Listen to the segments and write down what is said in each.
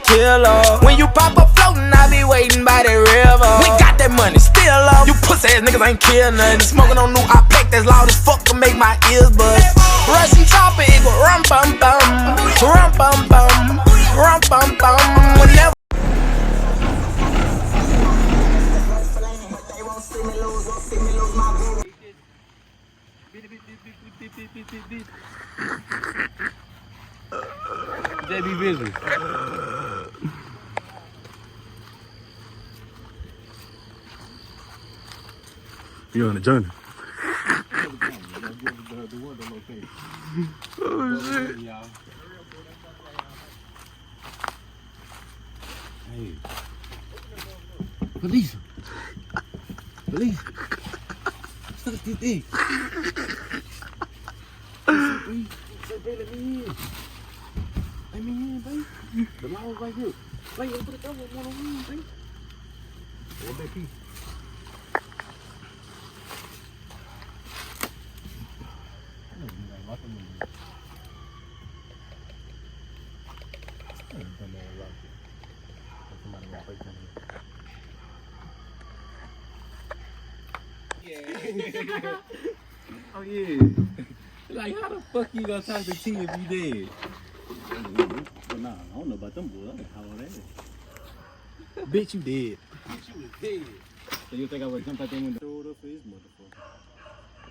killer. When you pop up floating, I be waiting by the river. We got that money, still up. You pussy ass niggas ain't kill nothing. Smoking on new opaque that's loud as fuck to make my ears buzz. Russian chopper equal rum bum bum, rum bum bum, rum bum bum. Whenever JB Visual. You on a journey. Oh shit. Hey. Police. Police. Stop this thing. Let me in. Let me in, baby. The law's right here. Wait, put the cover on me, baby. What that piece? Oh yeah. Like how the fuck you gonna talk to T if you dead? Nah, I don't know about them boys. How old that is? Bitch, you dead. Bitch, you was dead. So you think I would jump out there window? Throw it up for his motherfucker.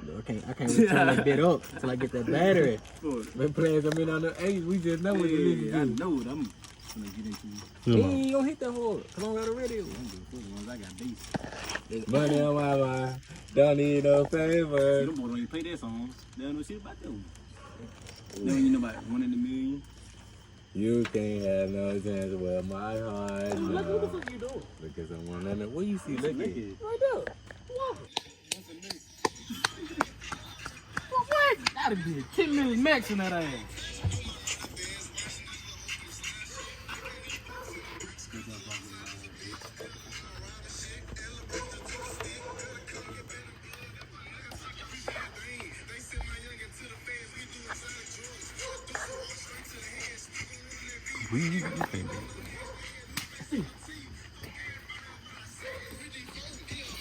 No, I can't turn that bit up until I get that battery. Been playing some in on the 8, we just know what the niggas do. I know what I'm gonna get into. He ain't gonna hit that hard. Come on, got a radio. I got beats. Money on my mind, don't need no favor. See, them boys don't even play their songs. They don't know shit about them. They don't even know about 1 in a million. You can't have no chance with my heart. No. Look, what the fuck you doing? Look at someone in there. What you see? Look at it. Right there. What? That'd be 10 million max in that ass.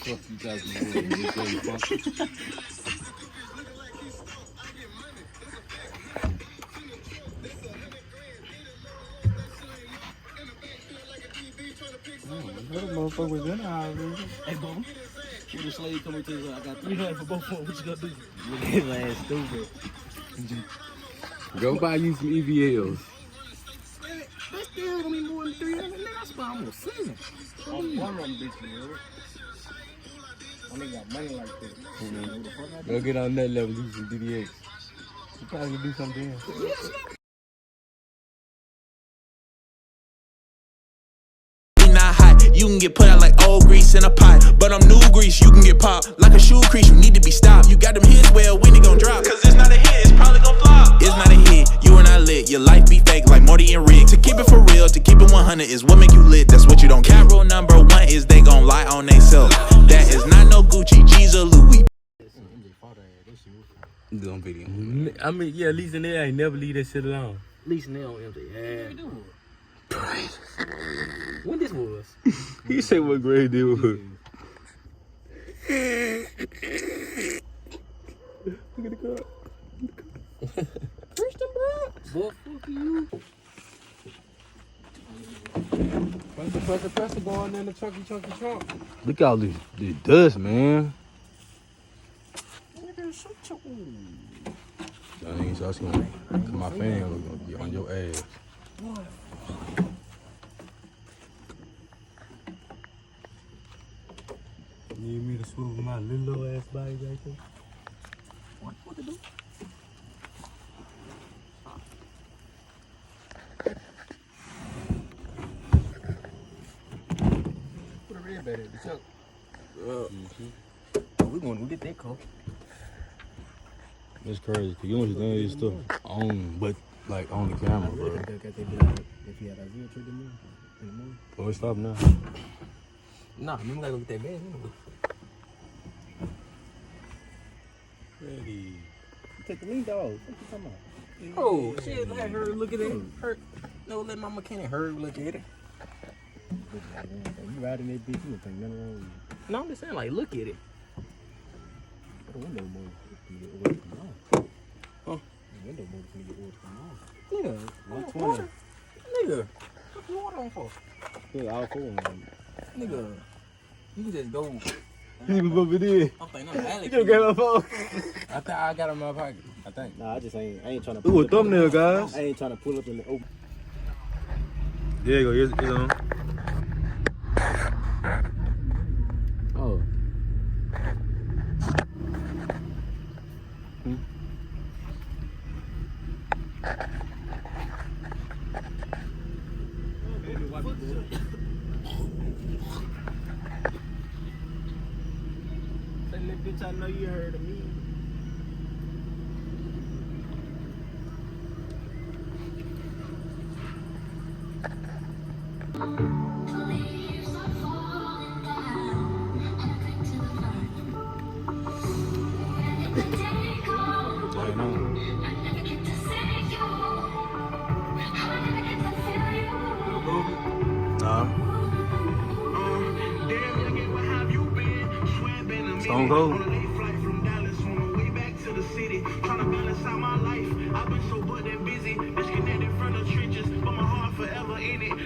Fuck you guys, man. That motherfucker was in the house. Hey, bro. When the slave coming to his I got 300 for both of them. What you gonna do? Look at his ass stupid. Go buy you some EVLs. That's still gonna be more than 300. That's about almost 7. I'm one of them bitches, man. I ain't got money like that. Go get on that level, do some DDX. You probably can do something else. you can get put out like old grease in a pot. But I'm new grease, you can get popped like a shoe crease. You need to be stopped. You got them hits, well, when it gon' drop? Cause it's not a hit, it's probably gon' flop. It's not a hit, you are not lit. Your life be fake like Morty and Rick. To keep it for real, to keep it 100 is what make you lit. That's what you don't care. Rule number 1 is they gon' lie on they self. That is not no Gucci, G's or Louis. Doing video. I mean, yeah, at least in there, I ain't never leave that shit alone. At least now on empty. Yeah. When this was? He said what grade they was. Look at the car. Christian, bro. Boy, fuck you. Press the going in the chunky trunk. Look at all this dust, man. Dang, so that's gonna my fan gonna be on your ass. Need me to swivel my little ass body right there? What to do? Put a red bat at the chuck. We gonna get that car. That's crazy, cause you know what this stuff on, but like on the camera, bro. If you had a real trigger in the morning. Oh, it's stop now. Nah, you gotta go get that bag anyway. Ready. Take the lead dog. What you talking about? Oh, shit, I heard look at it. Hurt. No, let my mechanic Herb look at it. You riding that bitch, you don't think nothing wrong with you. No, I'm just saying, like, look at it. The window motor can get ordered from off. Huh? The window motor can get ordered from off. Nigga, 120. Nigga, what you water on for? Yeah, all four of them. Nigga, you can just go. You was over there. I'm thinking I'm Alex. You just got my phone. I think I got it in my pocket. I think. Nah, I ain't trying to. Ooh, a thumbnail, guys. I ain't trying to pull up in the open. There you go. It's on. Oh. Say, little bitch, I know you heard of me. Stone Cold.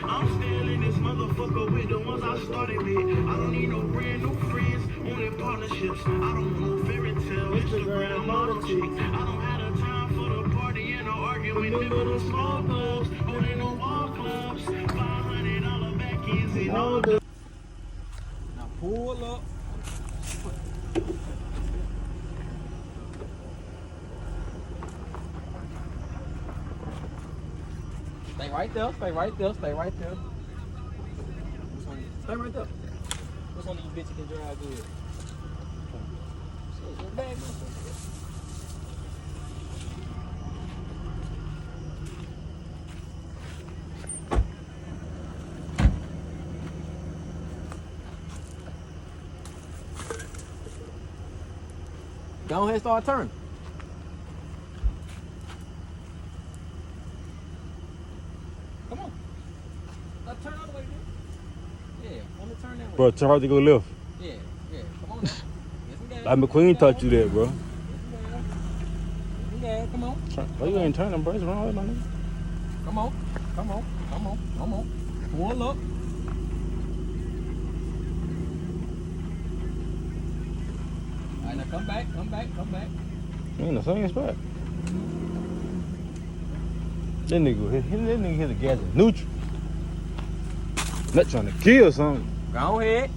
I'm still in this motherfucker with the ones I started with. I don't need no brand new friends, only partnerships. I don't want no fairy tale, Instagram model chicks. I don't have the time for the party and the argument. Remember the small clubs, only no wall clubs. $500 back ends and all the. Now pull up. Stay right there, stay right there, stay right there. Stay right there. Which one of you bitches can drive good? So, your bag, go ahead and start turning. Come on. Let's turn all the way, dude. Yeah, let me turn that way. Bro, try to go left. Yeah, yeah. Come on now. Get some gas. Like McQueen taught you that, bro. Get some gas. Come on. Why you ain't turning, bro? It's wrong with my nigga. Come on. Come on. Come on. Come on. Pull up. All right, now come back. Come back. Come back. You in the same spot. That nigga hit the gas in neutral. Not trying to kill something. Go ahead.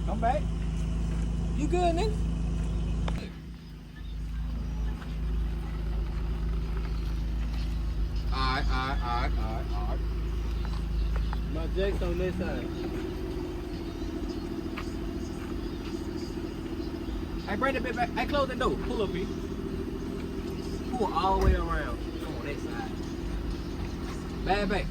Come back. You good, nigga? Alright. My jack's on this side. Hey, bring that bit back. Hey, close that door. Pull up here. Pull all the way around. Come on that side. Bad back.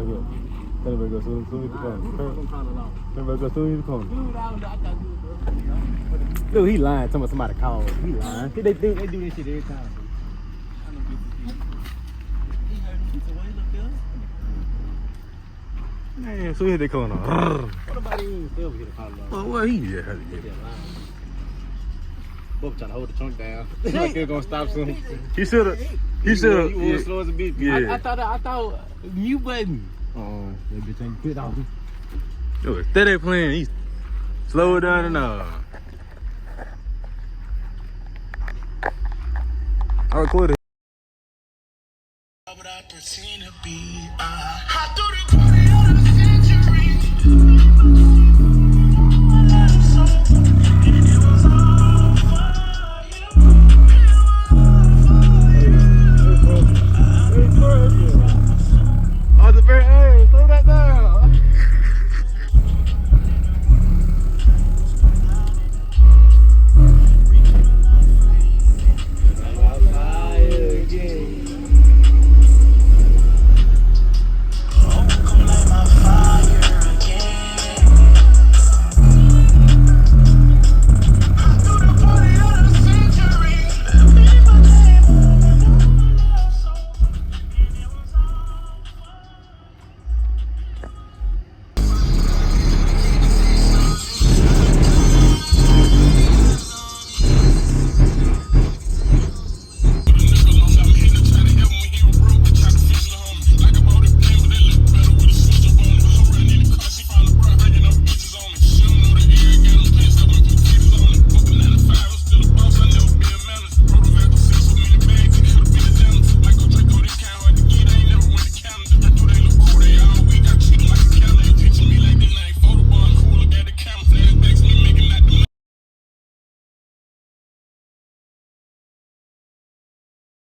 here. Tell him to go soon as the corner. I'm calling it off. Tell him to go soon as the corner. Dude, I thought you was Dude, he lying. Tell me somebody called. He lying. They do this shit every time. Man, so hit the corner. What about him? Still get a call off. Oh, well, he just had to get it. Both trying to hold the trunk down. Like they're gonna stop soon. He should have. He should have. You was slow as a bitch. Yeah. I thought mute button. That bitch ain't fit off. It was steady playing. He slowed down and I recorded. What I pretend to be,